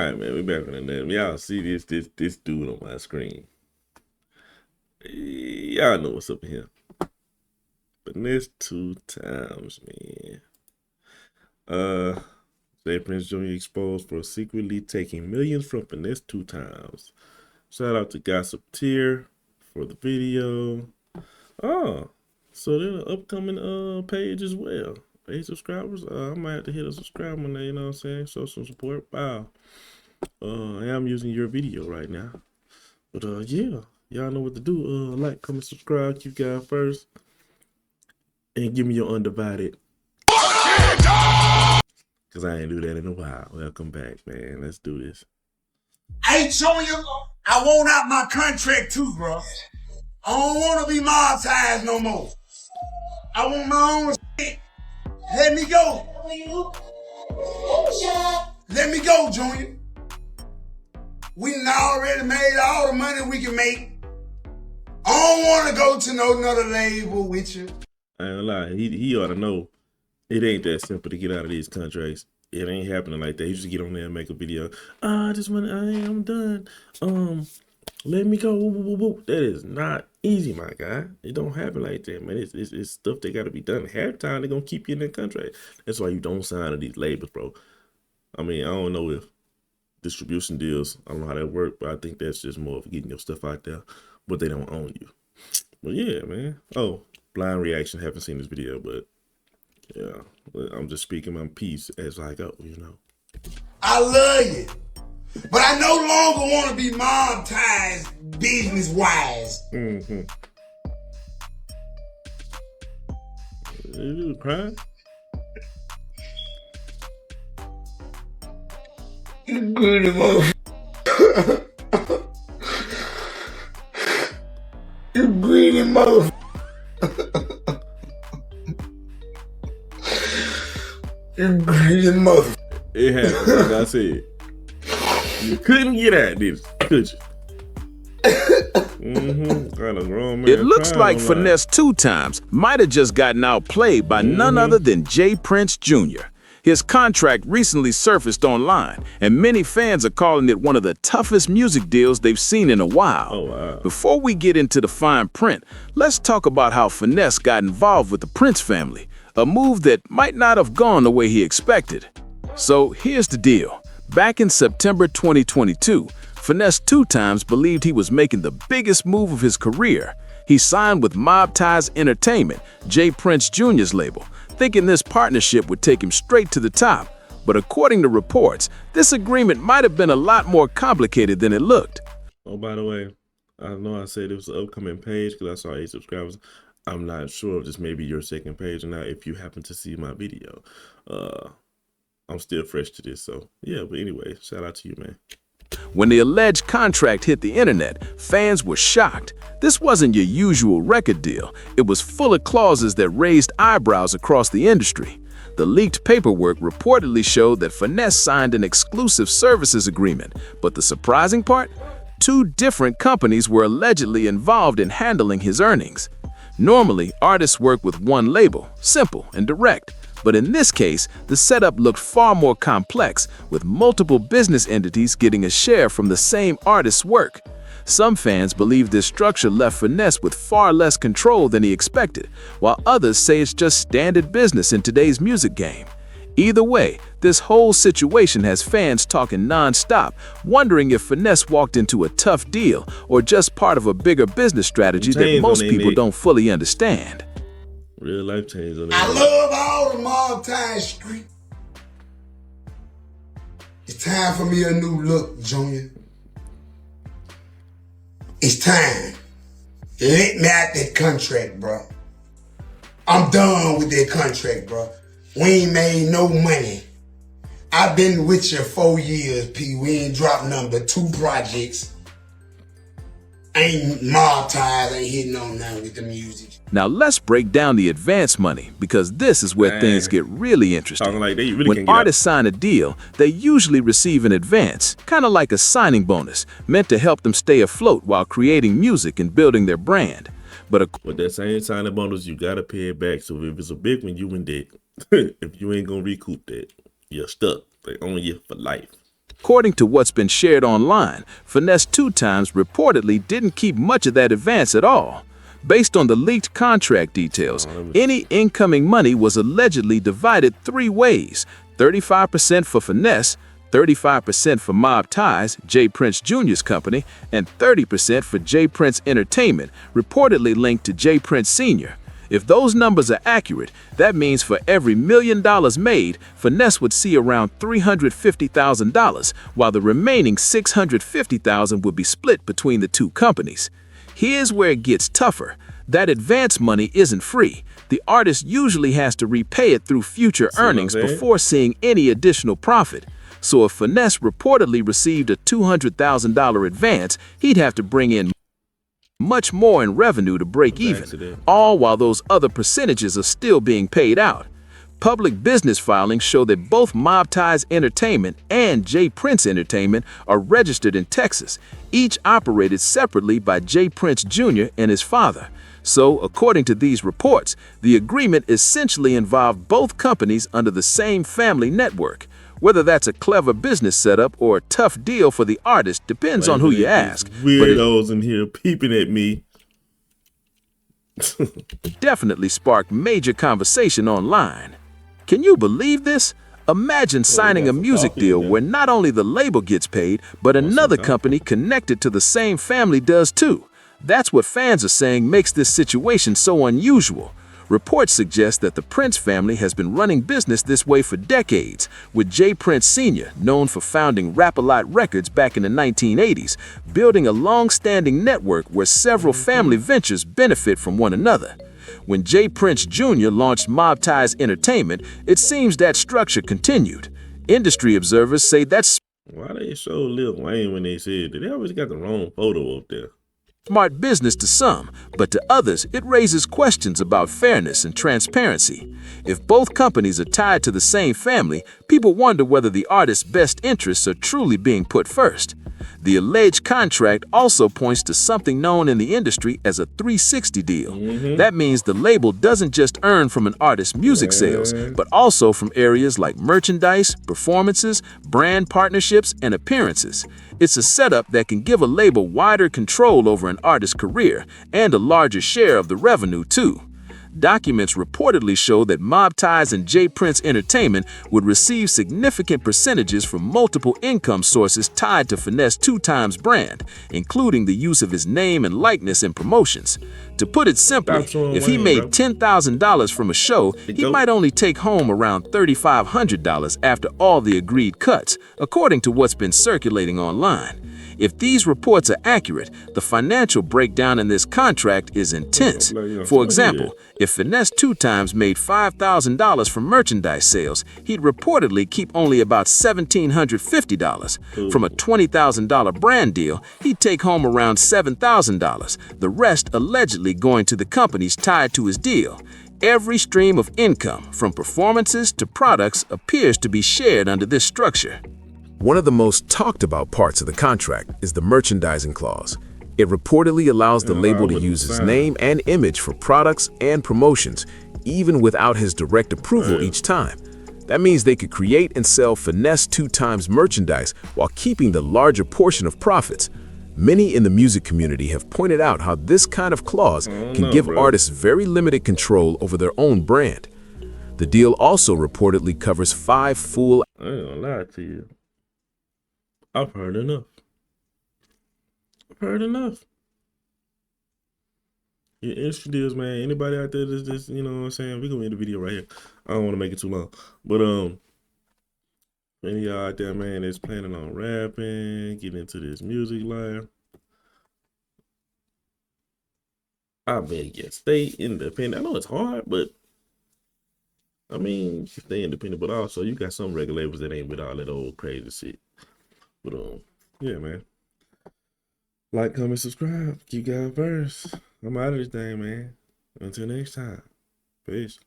All right, man, we back on the net. Y'all see this dude on my screen. Y'all know what's up in here. Finesse 2Tymes, man. J Prince Jr. exposed for secretly taking millions from Finesse 2Tymes. Shout out to Gossip Tier for the video. Oh, so they're an upcoming page as well. 8 subscribers. I might have to hit a subscribe on there, you know what I'm saying? Show some support. Wow. I am using your video right now. But yeah, y'all know what to do. Like, comment, subscribe, keep guys first. And give me your undivided. Cause I ain't do that in a while. Welcome back, man. Let's do this. I ain't showing you. I want out my contract too, bro. I don't want to be monetized no more. I want my own shit. Let me go. Let me go, Junior. We done already made all the money we can make. I don't want to go to no another label with you. I ain't gonna lie. He ought to know it ain't that simple to get out of these contracts. It ain't happening like that. You just get on there and make a video. I just want I'm done. Let me go. Woo, woo, woo. That is not easy, my guy. It don't happen like that, man. It's stuff that got to be done. Half the time, they're going to keep you in that contract. That's why you don't sign to these labels, bro. I mean, I don't know if distribution deals, I don't know how that work, but I think that's just more of getting your stuff out there, but they don't own you. But yeah, man. Oh, blind reaction. Haven't seen this video, but yeah, I'm just speaking my piece as I go, you know. I love you. But I no longer want to be monetized business-wise. Mm-hmm. You crying? You greedy motherfucker. You greedy motherfucker. You greedy motherfucker. It happened, like I said. You couldn't get at this, could you? It looks like Finesse 2Tymes might have just gotten outplayed by none other than J Prince Jr. His contract recently surfaced online, and many fans are calling it one of the toughest music deals they've seen in a while. Oh, wow. Before we get into the fine print, let's talk about how Finesse got involved with the Prince family, a move that might not have gone the way he expected. So here's the deal. Back in September 2022, Finesse 2Tymes believed he was making the biggest move of his career. He signed with Mob Ties Entertainment, J Prince Jr.'s label, thinking this partnership would take him straight to the top. But according to reports, this agreement might have been a lot more complicated than it looked. Oh, by the way, I know I said it was an upcoming page because I saw 8 subscribers. I'm not sure if this may be your second page or not if you happen to see my video. I'm still fresh to this, so yeah, but anyway, shout out to you, man. When the alleged contract hit the internet, fans were shocked. This wasn't your usual record deal. It was full of clauses that raised eyebrows across the industry. The leaked paperwork reportedly showed that Finesse signed an exclusive services agreement, but the surprising part? 2 different companies were allegedly involved in handling his earnings. Normally, artists work with one label, simple and direct. But in this case, the setup looked far more complex, with multiple business entities getting a share from the same artist's work. Some fans believe this structure left Finesse with far less control than he expected, while others say it's just standard business in today's music game. Either way, this whole situation has fans talking non-stop, wondering if Finesse walked into a tough deal or just part of a bigger business strategy that most people don't fully understand. Real life change on I love all the Mob Ties street. It's time for me a new look, Junior. It's time. Let me out that contract, bro. I'm done with that contract, bro. We ain't made no money. I've been with you 4 years, P. We ain't dropped nothing but 2 projects. Ain't Mob Ties, ain't hitting on nothing with the music. Now let's break down the advance money, because this is where things get really interesting. Like really when artists sign a deal, they usually receive an advance, kind of like a signing bonus, meant to help them stay afloat while creating music and building their brand. But with that same signing bonus, you gotta pay it back. So if it's a big one, you in debt. If you ain't gonna recoup that, you're stuck. They own you for life. According to what's been shared online, Finesse 2Tymes reportedly didn't keep much of that advance at all. Based on the leaked contract details, any incoming money was allegedly divided 3 ways: 35% for Finesse, 35% for Mob Ties, J. Prince Jr.'s company, and 30% for J. Prince Entertainment, reportedly linked to J. Prince Sr. If those numbers are accurate, that means for every $1 million made, Finesse would see around $350,000, while the remaining $650,000 would be split between the 2 companies. Here's where it gets tougher. That advance money isn't free. The artist usually has to repay it through future earnings before seeing any additional profit. So if Finesse reportedly received a $200,000 advance, he'd have to bring in much more in revenue to break even, all while those other percentages are still being paid out. Public business filings show that both Mob Ties Entertainment and J. Prince Entertainment are registered in Texas, each operated separately by J. Prince Jr. and his father. So, according to these reports, the agreement essentially involved both companies under the same family network. Whether that's a clever business setup or a tough deal for the artist depends on who you ask. Weirdos in here peeping at me. Definitely sparked major conversation online. Can you believe this? Imagine signing a music deal where not only the label gets paid, but another company connected to the same family does too. That's what fans are saying makes this situation so unusual. Reports suggest that the Prince family has been running business this way for decades, with J. Prince Sr., known for founding Rap-A-Lot Records back in the 1980s, building a long-standing network where several family ventures benefit from one another. When J. Prince Jr. launched Mob Ties Entertainment, it seems that structure continued. Industry observers say that's Why they show Lil Wayne when they said that? They always got the wrong photo up there. smart business to some, but to others, it raises questions about fairness and transparency. If both companies are tied to the same family, people wonder whether the artist's best interests are truly being put first. The alleged contract also points to something known in the industry as a 360 deal. That means the label doesn't just earn from an artist's music sales, but also from areas like merchandise, performances, brand partnerships, and appearances. It's a setup that can give a label wider control over an artist's career and a larger share of the revenue too. Documents reportedly show that Mob Ties and J. Prince Entertainment would receive significant percentages from multiple income sources tied to Finesse 2Tymes brand, including the use of his name and likeness in promotions. To put it simply, if he made $10,000 from a show, he might only take home around $3,500 after all the agreed cuts, according to what's been circulating online. If these reports are accurate, the financial breakdown in this contract is intense. For example, if Finesse 2Tymes made $5,000 from merchandise sales, he'd reportedly keep only about $1,750. From a $20,000 brand deal, he'd take home around $7,000, the rest allegedly going to the companies tied to his deal. Every stream of income, from performances to products, appears to be shared under this structure. One of the most talked about parts of the contract is the merchandising clause. It reportedly allows the label to use his name and image for products and promotions, even without his direct approval each time. That means they could create and sell Finesse 2Tymes merchandise while keeping the larger portion of profits. Many in the music community have pointed out how this kind of clause can give artists very limited control over their own brand. The deal also reportedly covers 5 full I ain't gonna lie to you. I've heard enough. Yeah, industry deals, man. Anybody out there that's just, you know what I'm saying? We're gonna end the video right here. I don't want to make it too long. But any of y'all out there, man, that's planning on rapping, getting into this music life, I beg you, stay independent. I know it's hard, but I mean, stay independent, but also you got some record labels that ain't with all that old crazy shit. But yeah, man. Like, comment, subscribe. Keep God first. I'm out of this thing, man. Until next time. Peace.